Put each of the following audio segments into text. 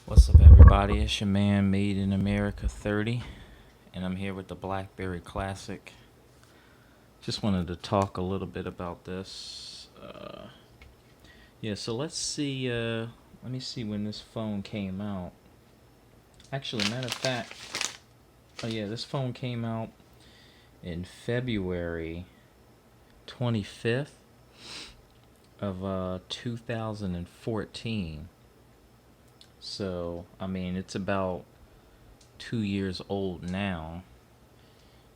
What's up, everybody? It's your man, Made in America 30, and I'm here with the BlackBerry Classic. Just wanted to talk a little bit about this. So let's see. Let me see when this phone came out. Actually, matter of fact, this phone came out in February 25th of 2014. So, I mean, it's about 2 years old now.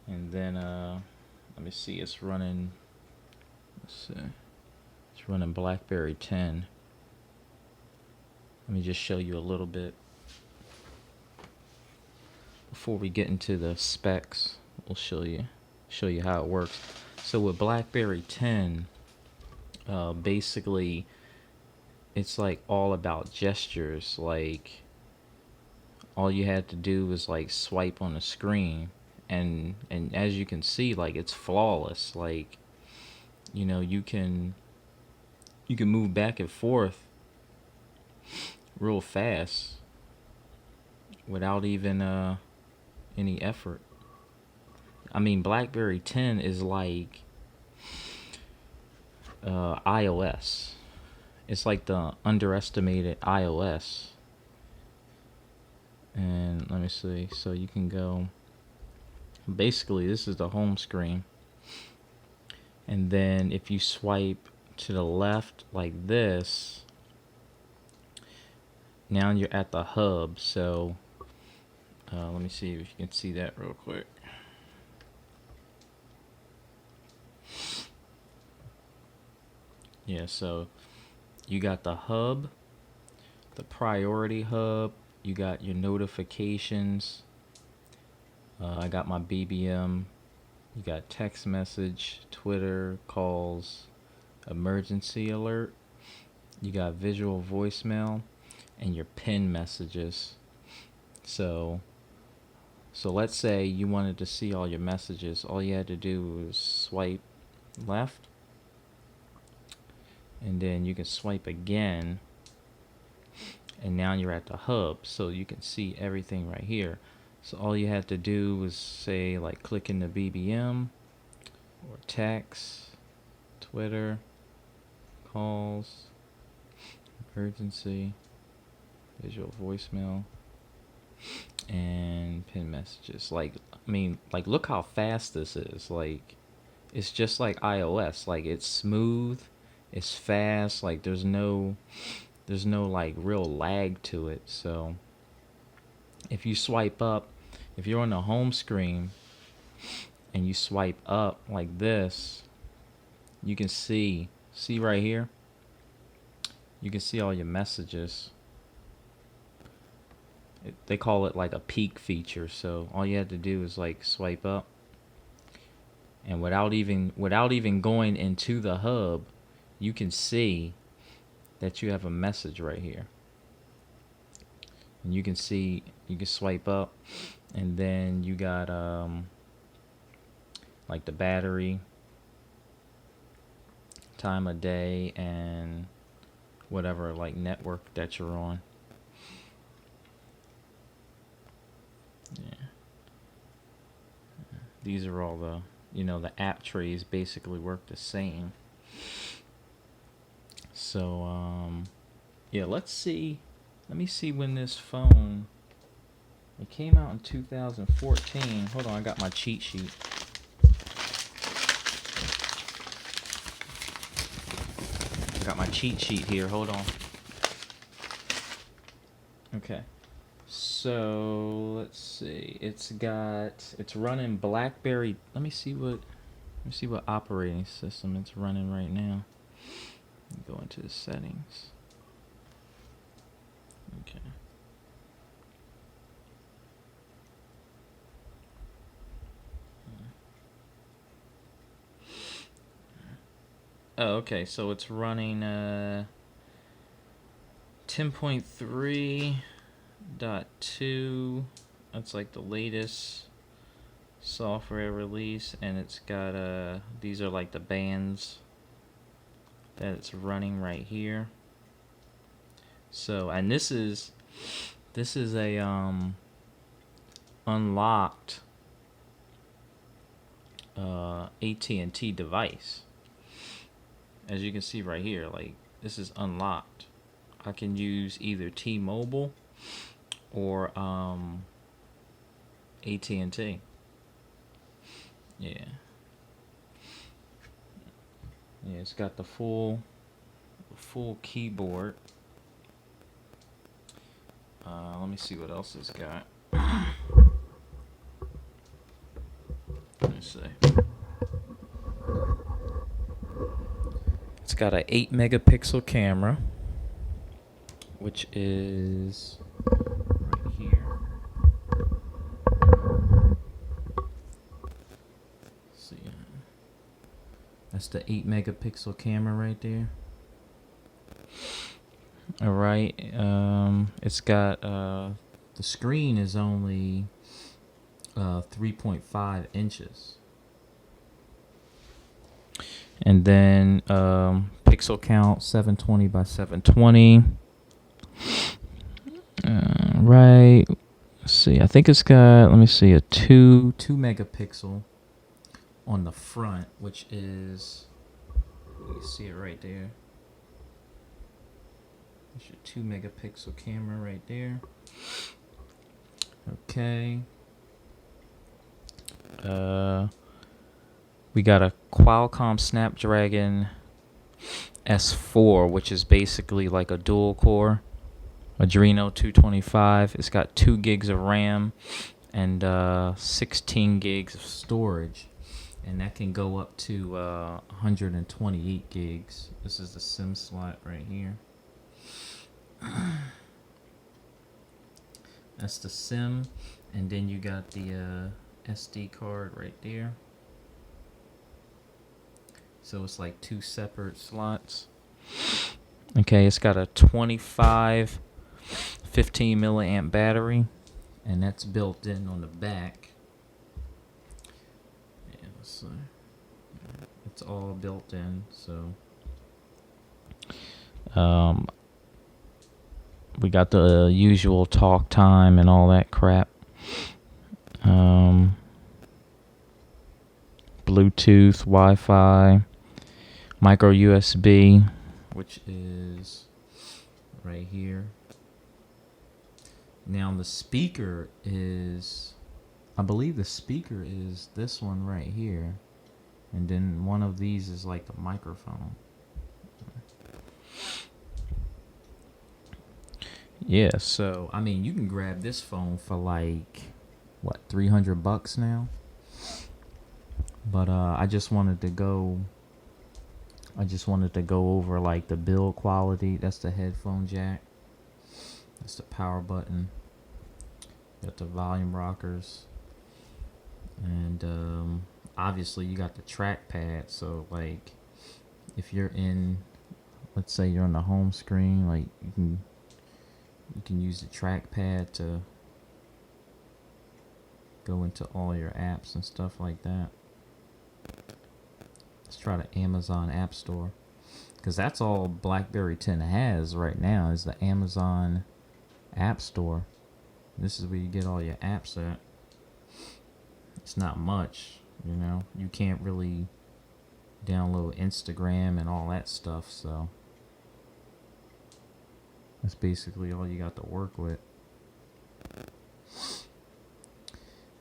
And then, let me see, it's running, it's running BlackBerry 10. Let me just show you a little bit before we get into the specs. We'll show you how it works. So with BlackBerry 10, basically, it's like all about gestures. Like, all you had to do was like swipe on the screen, and as you can see, like, it's flawless. Like, you can move back and forth real fast without even any effort. I mean, BlackBerry 10 is like iOS. It's like the underestimated iOS. And let me see. So you can go. Basically, this is the home screen. And then if you swipe to the left like this, now you're at the hub. So let me see if you can see that real quick. Yeah, so you got the hub, the priority hub, you got your notifications. I got my BBM. You got text message, Twitter, calls, emergency alert. You got visual voicemail, and your pin messages. So let's say you wanted to see all your messages. All you had to do was swipe left, and then you can swipe again, and now you're at the hub, so you can see everything right here. So all you had to do was say, like, click in the BBM or text, Twitter, calls, emergency, visual voicemail, and pin messages. Like, I mean, like, look how fast this is. Like, it's just like iOS. Like, it's smooth, it's fast. Like, there's no like real lag to it. So if you swipe up, if you're on the home screen and you swipe up like this, you can see right here, you can see all your messages. They call it like a peek feature. So all you have to do is like swipe up, and without even going into the hub, you can see that you have a message right here. And you can see, you can swipe up, and then you got like the battery, time of day, and whatever like network that you're on. Yeah. These are all the app trays basically work the same. So yeah, let's see. Let me see when this phone, it came out in 2014. Hold on, I got my cheat sheet. I got my cheat sheet here. Hold on. Okay. So let's see. It's running BlackBerry. Let me see what operating system it's running right now. Go into the settings. Okay. Oh, okay. So it's running 10.3.2. That's like the latest software release, and it's got these are like the bands that it's running right here. So, and this is This is a unlocked AT&T device. As you can see right here, like this is unlocked. I can use either T-Mobile or AT&T. Yeah. Yeah, it's got the full keyboard. Let me see what else it's got. Let me see. It's got an 8 megapixel camera, which is right here. Let's see. That's the 8 megapixel camera right there. All right. It's got the screen is only 3.5 inches. And then pixel count 720 by 720. Right. Let's see. I think it's got, let me see, a 2 megapixel on the front, which is, you see it right there. There's your 2 megapixel camera right there. Okay. We got a Qualcomm Snapdragon S4, which is basically like a dual core Adreno 225. It's got 2 gigs of RAM and 16 gigs of storage, and that can go up to 128 gigs. This is the SIM slot right here. That's the SIM, and then you got the SD card right there. So it's like 2 separate slots. Okay, it's got a 15 milliamp battery, and that's built in on the back. Yeah, let's see. It's all built in, so we got the usual talk time and all that crap. Bluetooth, Wi-Fi, micro USB, which is right here. Now the speaker is, I believe the speaker is this one right here, and then one of these is like the microphone. Yeah, so I mean, you can grab this phone for like what, $300 now. But I just wanted to go over like the build quality. That's the headphone jack. That's the power button. Got the volume rockers, and obviously you got the trackpad. So like, if you're in, let's say you're on the home screen, like you can use the trackpad to go into all your apps and stuff like that. Let's try the Amazon App Store, because that's all BlackBerry 10 has right now is the Amazon App Store. This is where you get all your apps at. It's not much, you know. You can't really download Instagram and all that stuff, so that's basically all you got to work with.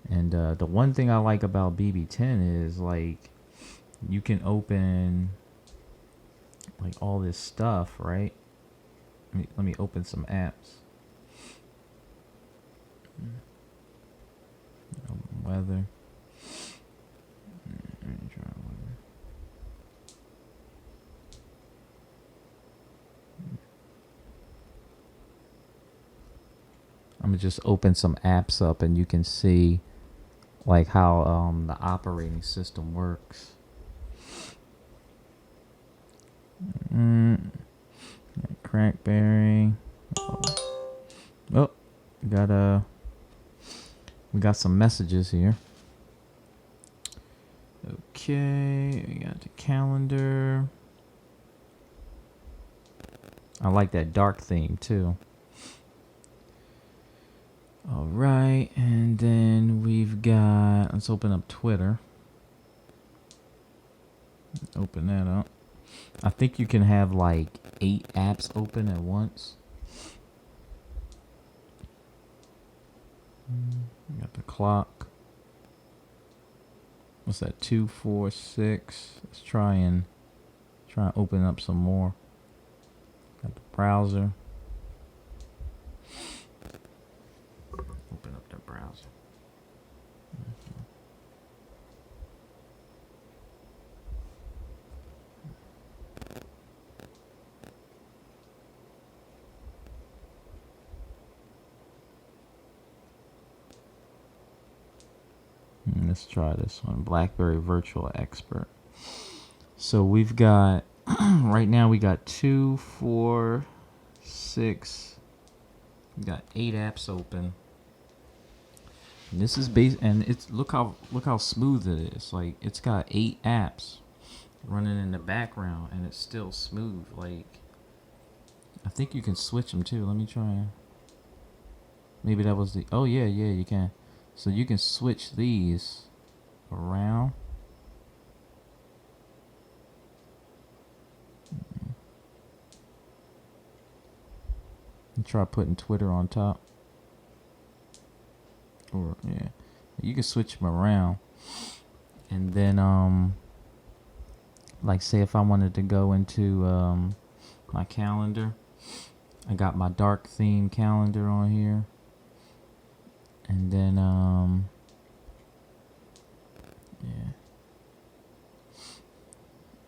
And the one thing I like about BB10 is like you can open like all this stuff, right? Let me open some apps. Weather. I'm gonna just open some apps up, and you can see like how the operating system works. Crackberry. Oh, we got some messages here. Okay, we got the calendar. I like that dark theme too. All right, and then we've got, let's open up Twitter. Open that up. I think you can have like 8 apps open at once. We got the clock. What's that? 2, 4, 6. Let's try and open up some more. Got the browser. Open up the browser. Let's try this one. BlackBerry Virtual Expert. So we've got right now we got 2, 4, 6. We got 8 apps open. And this is and it's look how smooth it is. Like it's got 8 apps running in the background and it's still smooth. Like I think you can switch them too. Let me try. Maybe that was the, oh yeah, you can. So you can switch these around. And try putting Twitter on top. Or yeah, you can switch them around. And then like say if I wanted to go into my calendar, I got my dark theme calendar on here. And then yeah.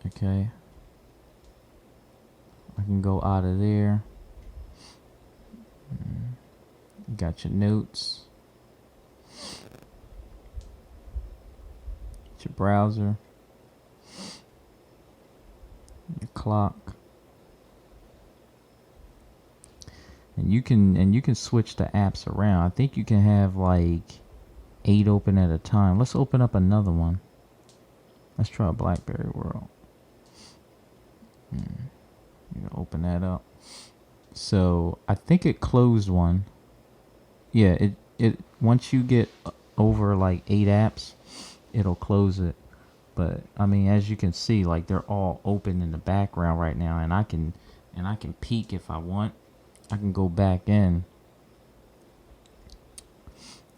Okay. I can go out of there. You got your notes. Your browser. Your clock. And you can switch the apps around. I think you can have like 8 open at a time. Let's open up another one. Let's try BlackBerry World. You can open that up. So I think it closed one. Yeah, it once you get over like 8 apps, it'll close it. But I mean, as you can see, like they're all open in the background right now, and I can peek if I want. I can go back in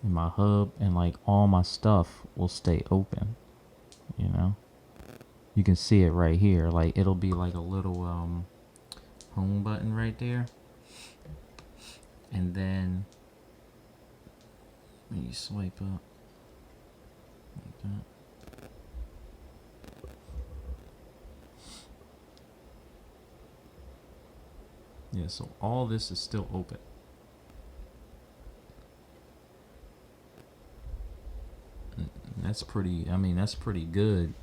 my hub, and like all my stuff will stay open. You know, you can see it right here. Like it'll be like a little home button right there, and then when you swipe up like that. Yeah, so all this is still open. And that's pretty, I mean, that's pretty good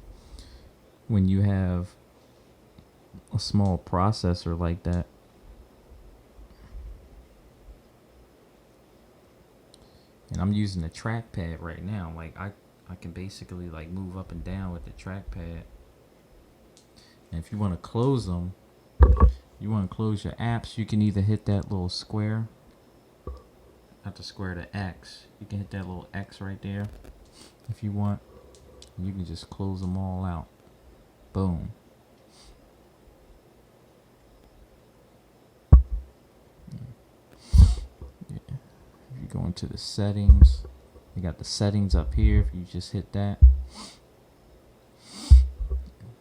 when you have a small processor like that. And I'm using the trackpad right now. Like I can basically like move up and down with the trackpad. And if you want to close them, you want to close your apps, you can either hit that little square, not the square, the X. You can hit that little X right there if you want. You can just close them all out. Boom. Yeah. If you go into the settings, you got the settings up here. If you just hit that,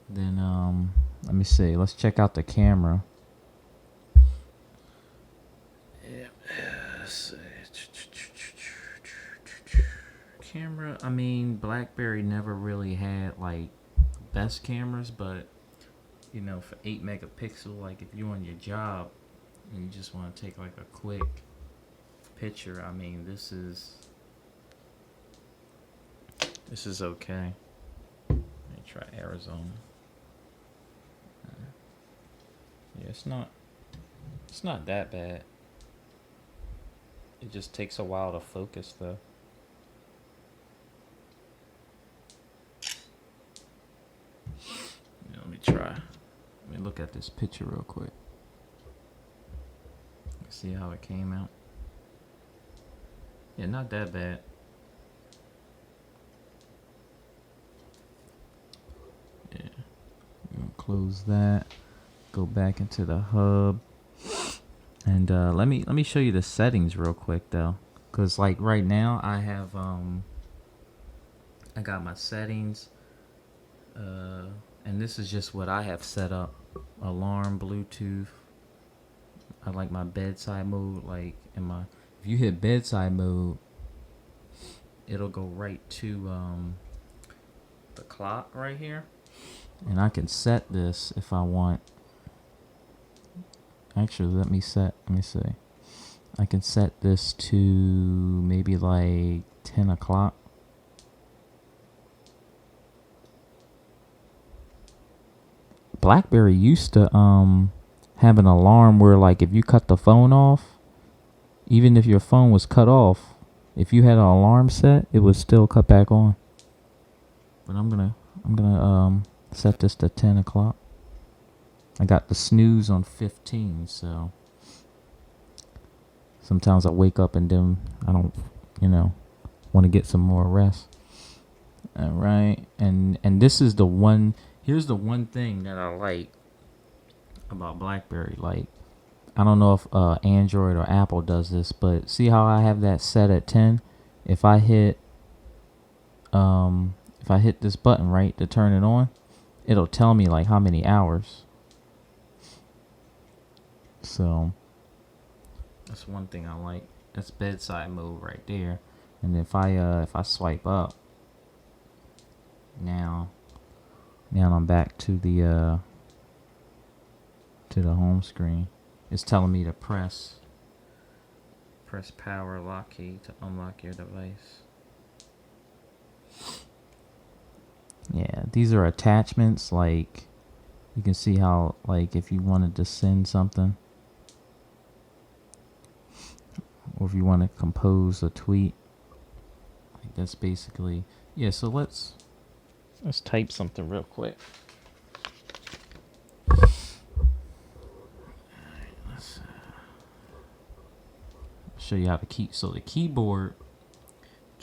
then let me see. Let's check out the camera. Camera, I mean, BlackBerry never really had like best cameras, but you know, for 8 megapixel, like if you're on your job and you just want to take like a quick picture, I mean, this is okay. Let me try Arizona. Yeah, it's not that bad. It just takes a while to focus though. Let me try. Let me look at this picture real quick. See how it came out. Yeah, not that bad. Close that. Go back into the hub. And let me show you the settings real quick though, cause like right now I have I got my settings, and this is just what I have set up: alarm, Bluetooth. I like my bedside mode. Like in my, if you hit bedside mode, it'll go right to the clock right here, and I can set this if I want. Actually, let me see. I can set this to maybe like 10 o'clock. BlackBerry used to have an alarm where like if you cut the phone off, even if your phone was cut off, if you had an alarm set, it would still cut back on. But I'm gonna set this to 10 o'clock. I got the snooze on 15, so sometimes I wake up and then I don't, want to get some more rest. All right, and this is the one. Here's the one thing that I like about BlackBerry. Like, I don't know if Android or Apple does this, but see how I have that set at 10? If I hit this button right to turn it on, it'll tell me like how many hours. So that's one thing I like. That's bedside mode right there. And if I swipe up, now I'm back to the home screen. It's telling me to press power lock key to unlock your device. Yeah, these are attachments. Like, you can see how, like, if you wanted to send something, or if you want to compose a tweet, like, that's basically, yeah. So let's type something real quick. Let's show you how to keep. So the keyboard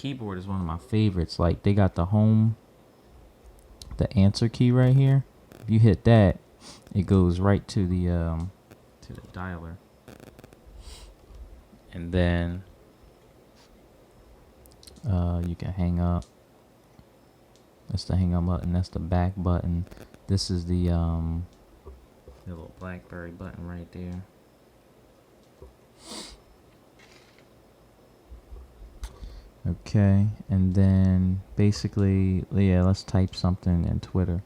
is one of my favorites. Like, they got the home, the answer key right here. If you hit that, it goes right to the dialer. And then you can hang up. That's the hang up button. That's the back button. This is the little BlackBerry button right there. Okay, and then basically, yeah, let's type something in Twitter.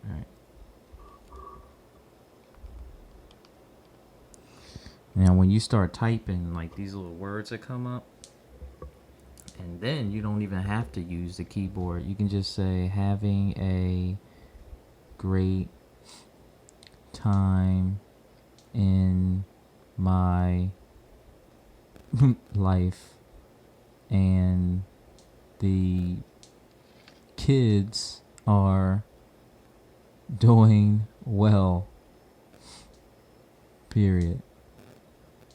All right. Now, when you start typing, like, these little words that come up, and then you don't even have to use the keyboard. You can just say, having a great time in my life, and the kids are doing well, period.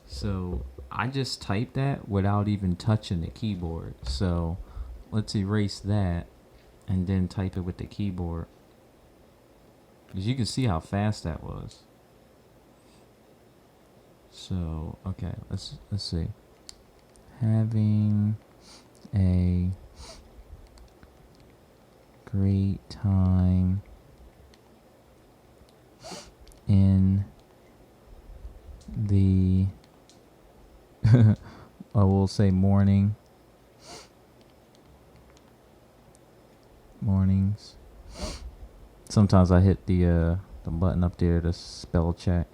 So I just typed that without even touching the keyboard. So let's erase that and then type it with the keyboard, because you can see how fast that was. So okay, let's see. Having a great time in the I will say mornings. Sometimes I hit the button up there to spell check.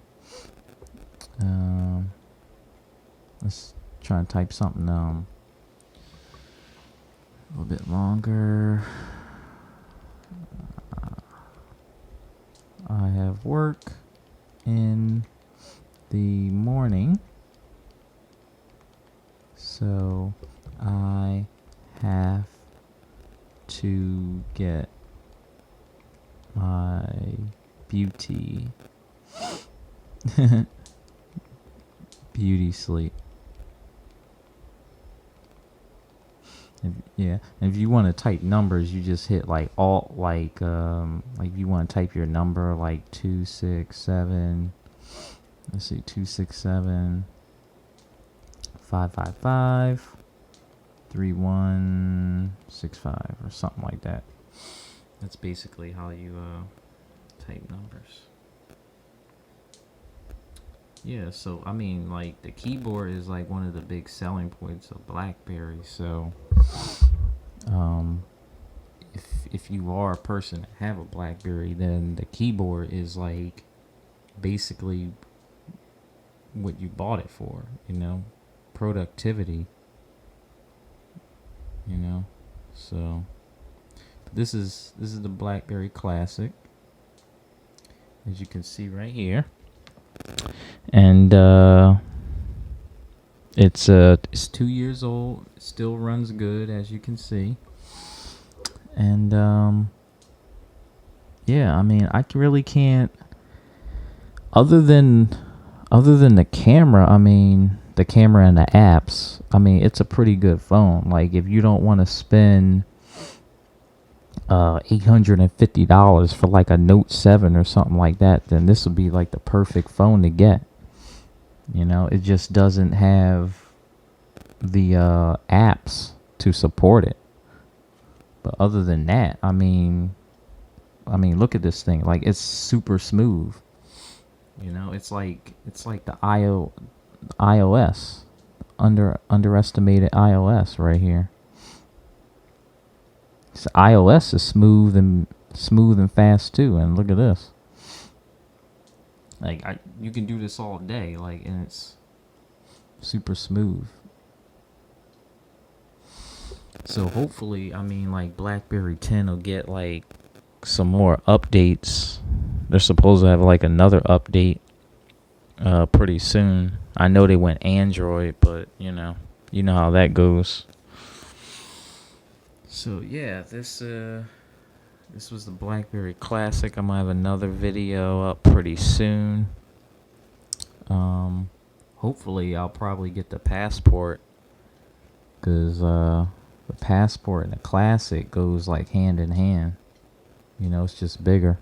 Let's try and type something a little bit longer. I have work in the morning, so I have to get my beauty sleep. Yeah, and if you want to type numbers, you just hit like alt, like if you want to type your number like 267. Let's see, 267 555 3165 or something like that. That's basically how you type numbers. Yeah, so I mean, like the keyboard is like one of the big selling points of BlackBerry. So, um, if you are a person that have a BlackBerry, then the keyboard is like basically what you bought it for. You know, productivity. You know, so this is the BlackBerry Classic, as you can see right here, and it's 2 years old. It still runs good, as you can see, and yeah, I mean, really can't. Other than the camera, I mean, the camera and the apps, I mean, it's a pretty good phone. Like, if you don't want to spend $850 for like a Note 7 or something like that, then this would be like the perfect phone to get. You know, it just doesn't have the apps to support it. But other than that, I mean, look at this thing. Like, it's super smooth. You know, it's like the iOS, underestimated iOS right here. So iOS is smooth and fast too. And look at this. Like, you can do this all day. Like, and it's super smooth. So hopefully, I mean, like BlackBerry 10 will get like some more updates. They're supposed to have like another update pretty soon. I know they went Android, but you know how that goes. So yeah, this was the BlackBerry Classic. I'm gonna have another video up pretty soon. Hopefully I'll probably get the Passport, because the Passport and the Classic goes like hand in hand. You know, it's just bigger.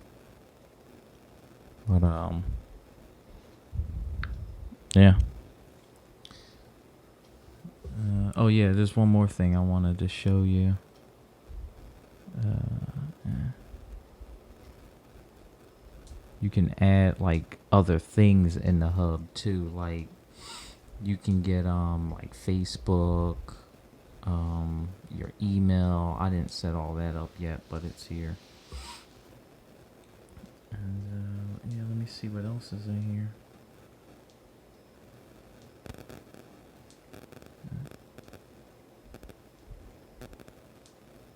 But yeah. Oh yeah, there's one more thing I wanted to show you. Yeah. You can add like other things in the hub too. Like, you can get like Facebook, your email. I didn't set all that up yet, but it's here. And yeah, let me see what else is in here.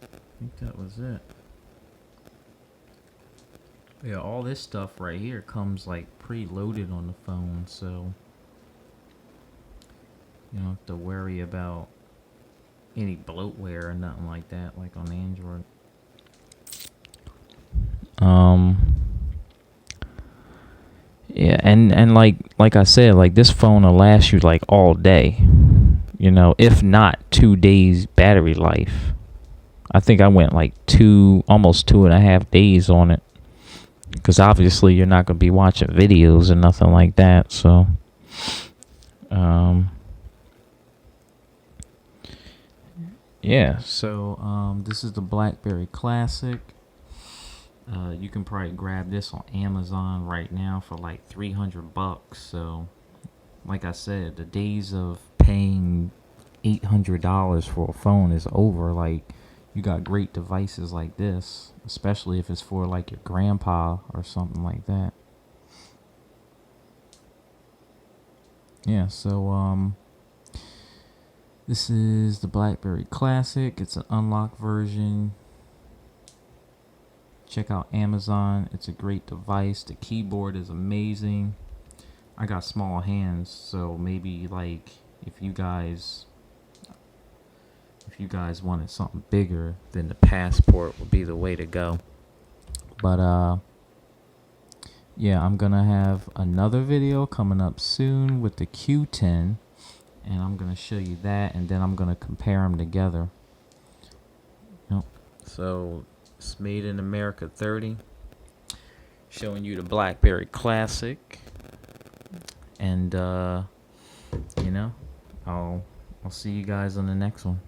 I think that was it. Yeah, all this stuff right here comes like pre-loaded on the phone, so you don't have to worry about any bloatware or nothing like that, like on Android. Yeah, and like I said, like this phone will last you like all day, you know, if not 2 days battery life. I think I went like almost 2.5 days on it, because obviously you're not gonna be watching videos or nothing like that. So, yeah. So this is the BlackBerry Classic. You can probably grab this on Amazon right now for like $300. So, like I said, the days of paying $800 for a phone is over. Like, you got great devices like this, especially if it's for like your grandpa or something like that. Yeah, so this is the BlackBerry Classic. It's an unlocked version. Check out Amazon. It's a great device. The keyboard is amazing. I got small hands, so maybe like if you guys wanted something bigger, then the Passport would be the way to go. But yeah, I'm gonna have another video coming up soon with the Q10, and I'm gonna show you that, and then I'm gonna compare them together. Yep. So it's made in America 30, showing you the BlackBerry Classic, and you know, I'll see you guys on the next one.